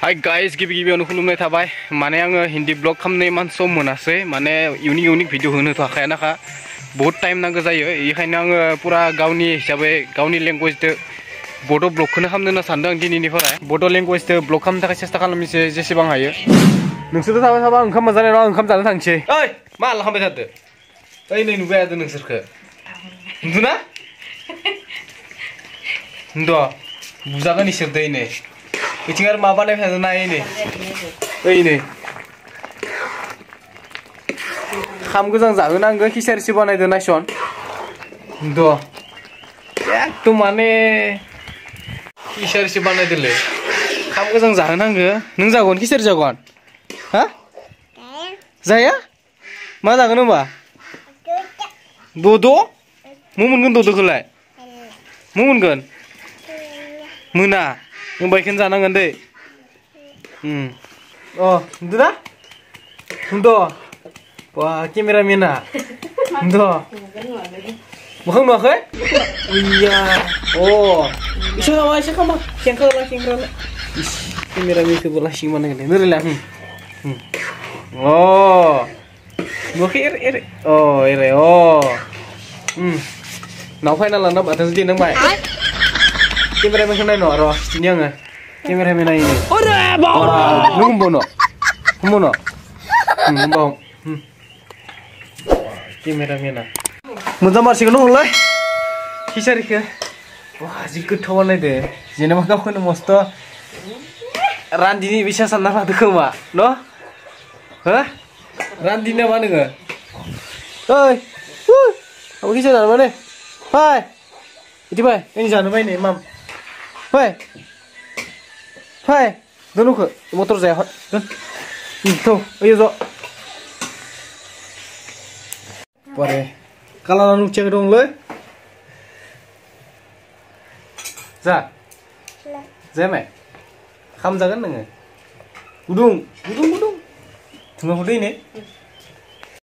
hi guys गिबि गिबियावनो खुलुमनाय थाबाय माने आङो हिन्दी ब्लग खालामनो इमान सम मोनासै माने इउनिक भिडिअ होनो थाखायानाखा बहुत टाइम नांगौ जायो बेखायनो आङो पुरा गावनि हिसाबै गावनि लेंगुवेजदो बड' ब्लगखौनो खालामनो होनना सानदों आं दिनैनिफ्राय बड' लेंगुवेजदो ब्लग खालामनो थाखाय सेस्था खालामनोसै जेसेबां हायो नोंसोरथ' थाबाय थाबा ओंखाम मोनजानाय नङा ओंखाम जानो थांसै ओइ मा खालामबाय थादो ओइ नै नुबाय थादो नोंसोरखो नुदोना नुदो बुजागोन इसोर दै नै बिथिं आरो मा बानायबाय थादों नाय नै ओइ नै खाम गोजां जाहोनांगो खिसारिसो बानायदो नायसन द' एकदम माने खिसारिसो बानायदोलै खाम गोजां जाहोनांगो नों जागोन खिसारि जागोन हा जाया मा जागोन होमबा दद' मा मोनगोन दद'खौलाय मा मोनगोन मोना होमबा बेखौनो जानांगोन दै अ नुदोना नुदो बा केमेरामेना नुदो मोखां नुवाखै ओइया अ इसे खामा इसे खामा खेंख्रा केमेरामेनखौबो लासिं बानायगोन नोरैला अ नुवाखै एरै अ एरै अ नाव फायना लाना बाथोन देनांबाय केमेरामेनखौ नायनो र' दिनै आङो केमेरामेन नायनो नों हमबावनो हमबाव केमेरामेना मोजां मारसिखौनो हमलाय खिसारिखौ wah जि गोथाव बानायदो जेनेबा गावखौनो मस्थ' रान्दिनि बिसा सानना लादो खोमा न' हो रान्दिनि नामा नोङो ओइ आबो खिसा जानोबा नै फाय बिदि फाय नों जानो बायनै माम फाय दोन'खो मटर जाया दोन ओइयो ज' बारे कालारा नुथियाखै दंलै जाया माय खाम जागोन नोङो गुदुं धुङा हरदो नै